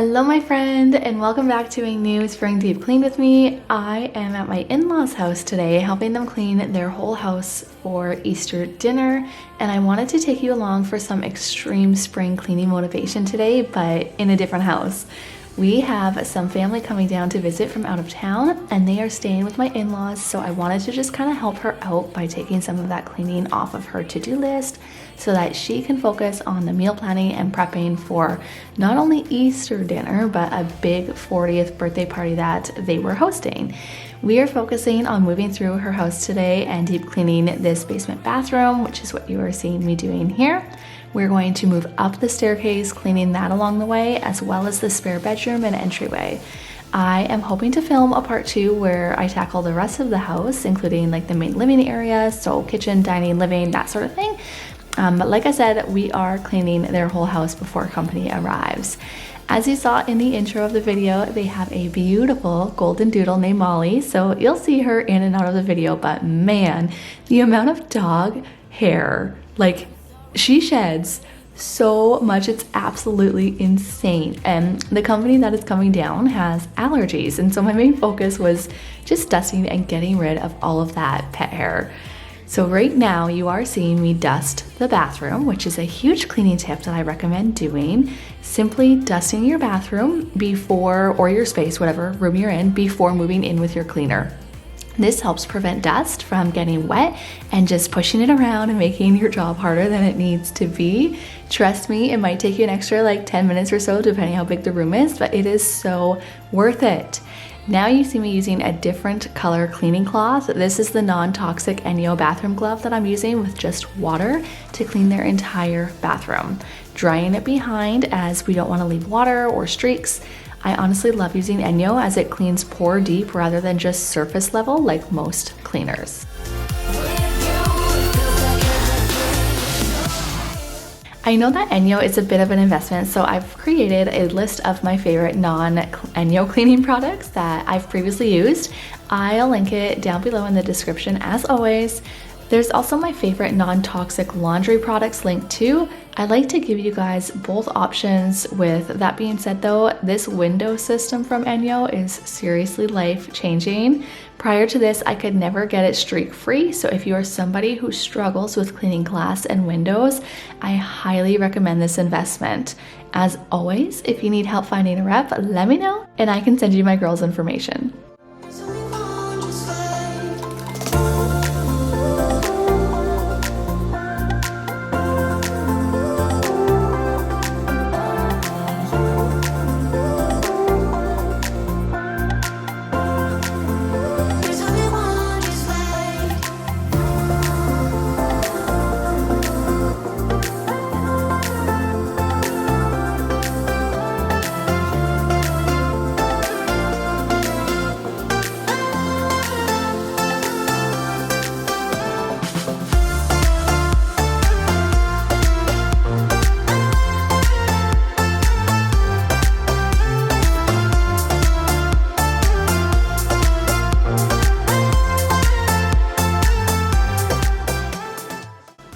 Hello my friend, and welcome back to a new spring deep clean with me. I am at my in-laws house today helping them clean their whole house for Easter dinner, and I wanted to take you along for some extreme spring cleaning motivation today, but in a different house. We have some family coming down to visit from out of town, and they are staying with my in-laws, so I wanted to just kind of help her out by taking some of that cleaning off of her to-do list so that she can focus on the meal planning and prepping for not only Easter dinner, but a big 40th birthday party that they were hosting. We are focusing on moving through her house today and deep cleaning this basement bathroom, which is what you are seeing me doing here. We're going to move up the staircase, cleaning that along the way, as well as the spare bedroom and entryway. I am hoping to film a part 2 where I tackle the rest of the house, including like the main living area, so kitchen, dining, living, that sort of thing. But like I said, we are cleaning their whole house before company arrives. As you saw in the intro of the video, they have a beautiful golden doodle named Molly, so you'll see her in and out of the video, but man, the amount of dog hair, like she sheds so much, it's absolutely insane. And the company that is coming down has allergies, and so my main focus was just dusting and getting rid of all of that pet hair. So right now you are seeing me dust the bathroom, which is a huge cleaning tip that I recommend doing. Simply dusting your bathroom before, or your space, whatever room you're in, before moving in with your cleaner. This helps prevent dust from getting wet and just pushing it around and making your job harder than it needs to be. Trust me, it might take you an extra like 10 minutes or so depending how big the room is, but it is so worth it. Now you see me using a different color cleaning cloth. This is the non-toxic Enjo bathroom glove that I'm using with just water to clean their entire bathroom. Drying it behind as we don't want to leave water or streaks. I honestly love using Enjo as it cleans pore deep rather than just surface level like most cleaners. I know that Enjo is a bit of an investment, so I've created a list of my favorite non-Enjo cleaning products that I've previously used. I'll link it down below in the description as always. There's also my favorite non-toxic laundry products linked too. I like to give you guys both options. With that being said though, this window system from Enjo is seriously life-changing. Prior to this, I could never get it streak-free, so if you are somebody who struggles with cleaning glass and windows, I highly recommend this investment. As always, if you need help finding a rep, let me know and I can send you my girl's information.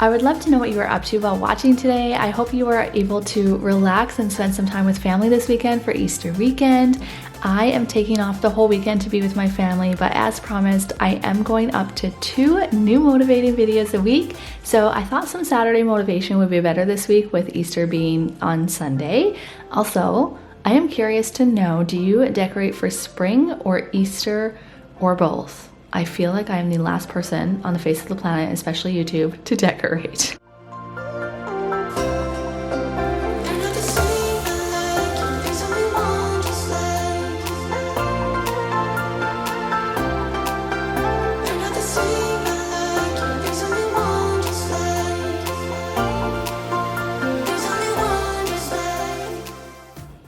I would love to know what you are up to while watching today. I hope you are able to relax and spend some time with family this weekend for Easter weekend. I am taking off the whole weekend to be with my family, but as promised, I am going up to 2 new motivating videos a week. So I thought some Saturday motivation would be better this week with Easter being on Sunday. Also, I am curious to know, do you decorate for spring or Easter or both? I feel like I am the last person on the face of the planet, especially YouTube, to decorate.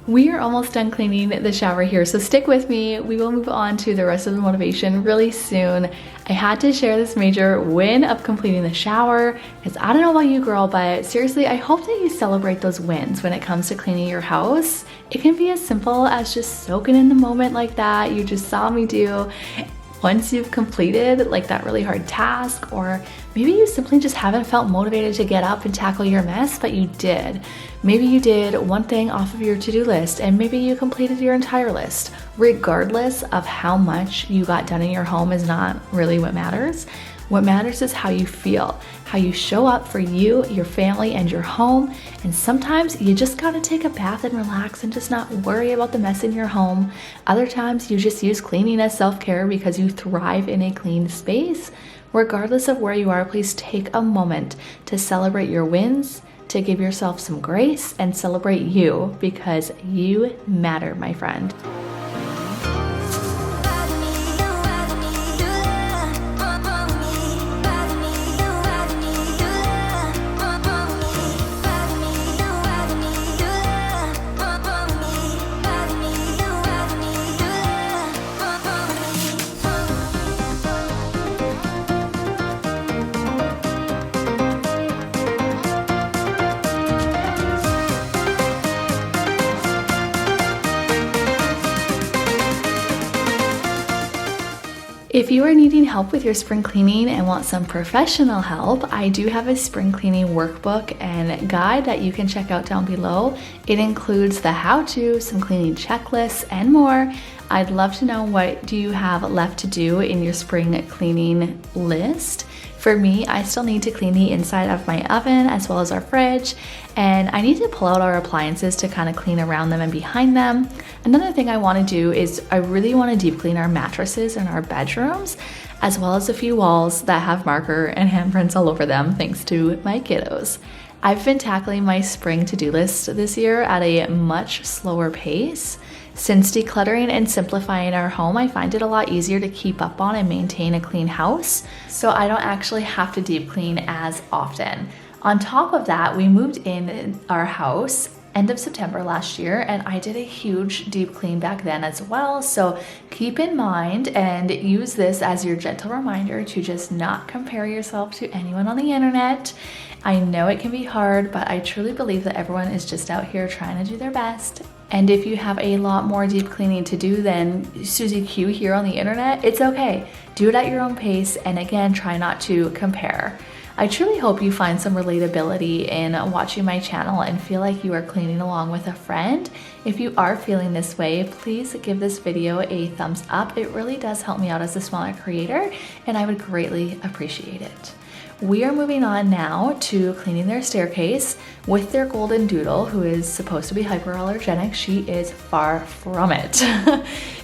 We are almost done cleaning the shower here, so stick with me. We will move on to the rest of the motivation really soon. I had to share this major win of completing the shower, because I don't know about you girl, but seriously, I hope that you celebrate those wins when it comes to cleaning your house. It can be as simple as just soaking in the moment like that you just saw me do. once you've completed like that really hard task, or maybe you simply just haven't felt motivated to get up and tackle your mess, but you did. Maybe you did one thing off of your to-do list and maybe you completed your entire list. Regardless of how much you got done in your home is not really what matters. What matters is how you feel, how you show up for you, your family, and your home. And sometimes you just gotta take a bath and relax and just not worry about the mess in your home. Other times you just use cleaning as self-care because you thrive in a clean space. Regardless of where you are, please take a moment to celebrate your wins, to give yourself some grace, and celebrate you because you matter, my friend. If you are needing help with your spring cleaning and want some professional help, I do have a spring cleaning workbook and guide that you can check out down below. It includes the how-to, some cleaning checklists, and more. I'd love to know, what do you have left to do in your spring cleaning list? For me, I still need to clean the inside of my oven as well as our fridge, and I need to pull out our appliances to kind of clean around them and behind them. Another thing I want to do is I really want to deep clean our mattresses in our bedrooms, as well as a few walls that have marker and handprints all over them thanks to my kiddos. I've been tackling my spring to-do list this year at a much slower pace. Since decluttering and simplifying our home, I find it a lot easier to keep up on and maintain a clean house, so I don't actually have to deep clean as often. On top of that, we moved in our house end of September last year, and I did a huge deep clean back then as well. So keep in mind and use this as your gentle reminder to just not compare yourself to anyone on the internet. I know it can be hard, but I truly believe that everyone is just out here trying to do their best. And if you have a lot more deep cleaning to do than Susie Q here on the internet, it's okay. Do it at your own pace, and again, try not to compare. I truly hope you find some relatability in watching my channel and feel like you are cleaning along with a friend. If you are feeling this way, please give this video a thumbs up. It really does help me out as a smaller creator, and I would greatly appreciate it. We are moving on now to cleaning their staircase with their golden doodle, who is supposed to be hyperallergenic. She is far from it.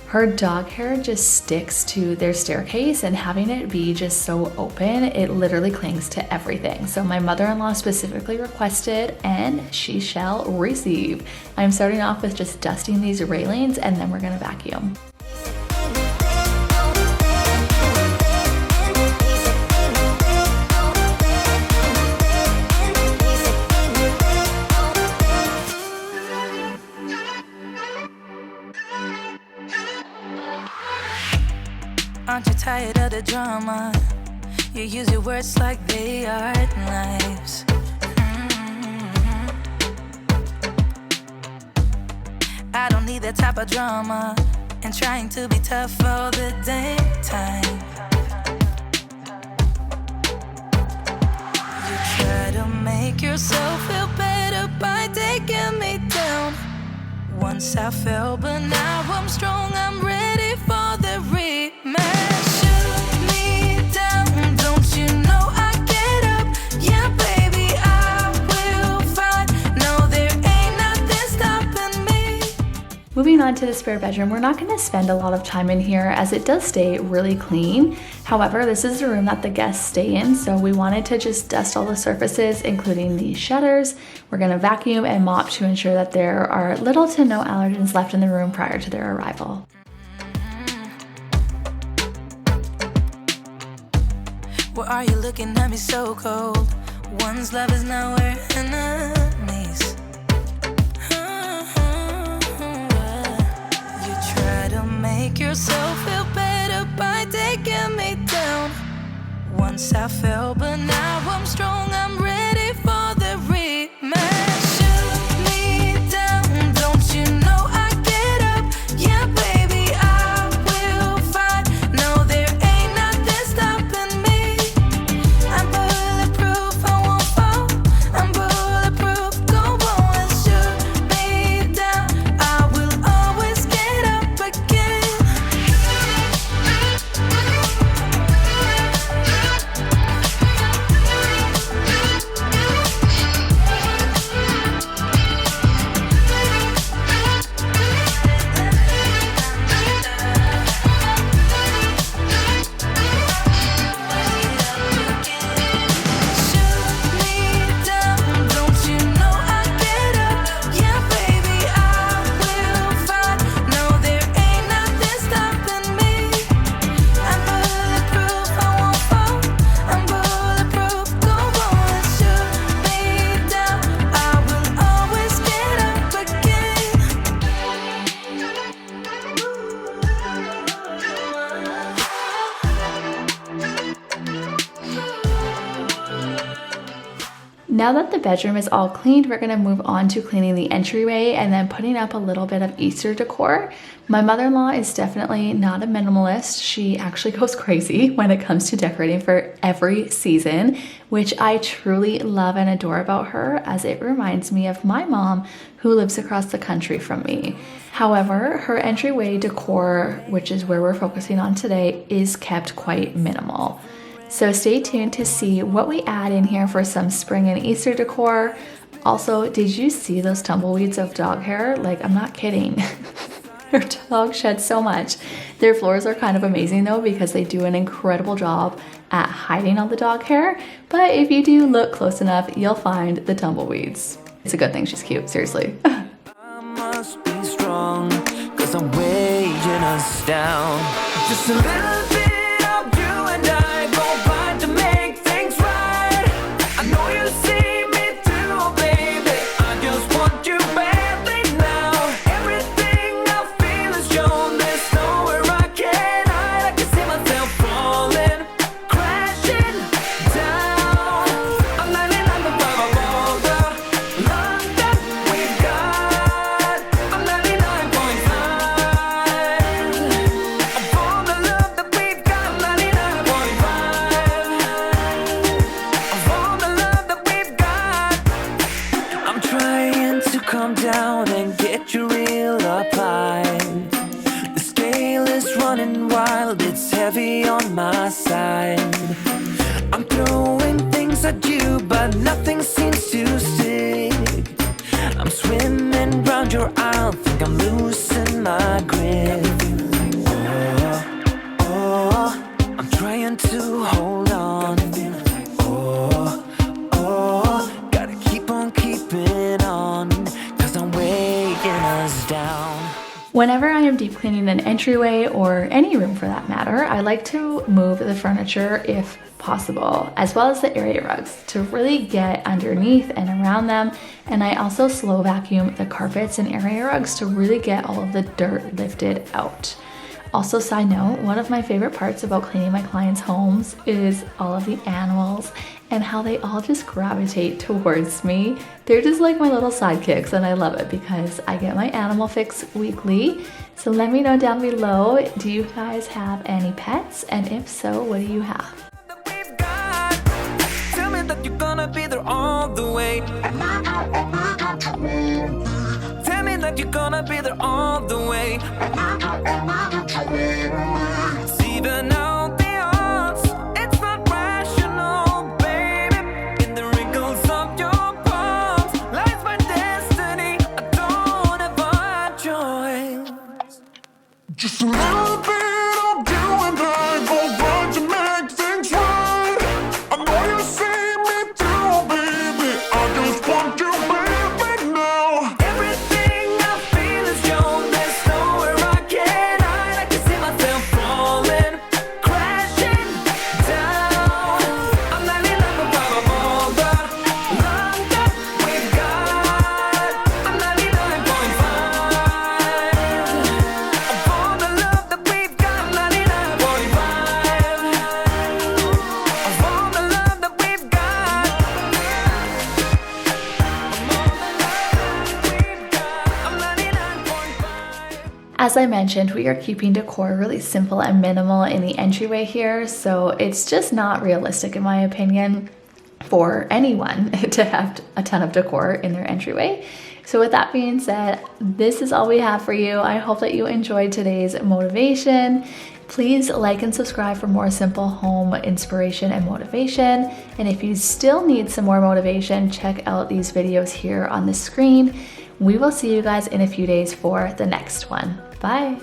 Her dog hair just sticks to their staircase, and having it be just so open, it literally clings to everything. So my mother-in-law specifically requested, and she shall receive. I'm starting off with just dusting these railings, and then we're gonna vacuum. Aren't you tired of the drama? You use your words like they are knives. I don't need that type of drama, and trying to be tough all the damn time. You try to make yourself feel better by taking me down. Once I fell, but now I'm strong, I'm ready for the rematch. Shoot me down, don't you know I get up? Yeah, baby, I will fight. No, there ain't nothing stopping me. Moving on to the spare bedroom, we're not going to spend a lot of time in here as it does stay really clean. However, this is the room that the guests stay in, so we wanted to just dust all the surfaces, including the shutters. We're going to vacuum and mop to ensure that there are little to no allergens left in the room prior to their arrival. Why are you looking at me so cold? One's love is now we're enemies. You try to make yourself feel better by taking me down. Once I fell, but now I'm strong, I'm ready for the rematch. Shoot me down, don't you know I get up? Yeah, baby, I will fight. No, there Now that the bedroom is all cleaned, we're gonna move on to cleaning the entryway and then putting up a little bit of Easter decor. My mother-in-law is definitely not a minimalist. She actually goes crazy when it comes to decorating for every season, which I truly love and adore about her, as it reminds me of my mom who lives across the country from me. However, her entryway decor, which is where we're focusing on today, is kept quite minimal. So stay tuned to see what we add in here for some spring and Easter decor. Also, did you see those tumbleweeds of dog hair? Like, I'm not kidding. Her dog sheds so much. Their floors are kind of amazing though, because they do an incredible job at hiding all the dog hair. But if you do look close enough, you'll find the tumbleweeds. It's a good thing she's cute, seriously. I must be strong, 'cause I'm weighing us down. Just a little bit of you and I combine to make things right. I know you see me too, baby. I just want you badly now. Everything I feel is shown. There's nowhere I can hide. I can see myself falling, crashing down. I'm 99.5 of all the love that we've got. I'm 99.5 of all the love that we've got. I'm 99.5 of all the love that we've got. I'm trying to calm down and get you real up high. The scale is running wild, it's heavy on my side. I'm throwing things at you, but nothing seems to stick. I'm swimming round your aisle, think I'm losing my grip. Oh, I'm trying to hold on. Oh, gotta keep on keeping on, 'cause I'm weighing us down. Whenever I am deep cleaning an entryway or any room for that matter, I like to move the furniture if possible, as well as the area rugs, to really get underneath and around them. And I also slow vacuum the carpets and area rugs to really get all of the dirt lifted out. Also, side note, one of my favorite parts about cleaning my clients' homes is all of the animals and how they all just gravitate towards me. They're just like my little sidekicks, and I love it because I get my animal fix weekly. So let me know down below, do you guys have any pets? And if so, what do you have? That we've got. Tell me that you're gonna be there all the way. Tell me that you're gonna be there all the way. It's even out the odds. It's not rational, baby. In the wrinkles of your palms lies my destiny. I don't have a choice. Just a little bit of you and I go right to make things right. I know you see me too, baby. I just want you baby now. Everything I feel is shown. There's nowhere I can hide. I can see myself falling, crashing down. I'm 99.5 of all the love that we've got. I'm 99.5 of all the love that we've got. I'm 99.5 of all the love that we've got. I'm 99.5. As I mentioned, we are keeping decor really simple and minimal in the entryway here, so it's just not realistic in my opinion for anyone to have a ton of decor in their entryway. So with that being said, this is all we have for you. I hope that you enjoyed today's motivation. Please like and subscribe for more simple home inspiration and motivation. And if you still need some more motivation, check out these videos here on the screen. We will see you guys in a few days for the next one. Bye.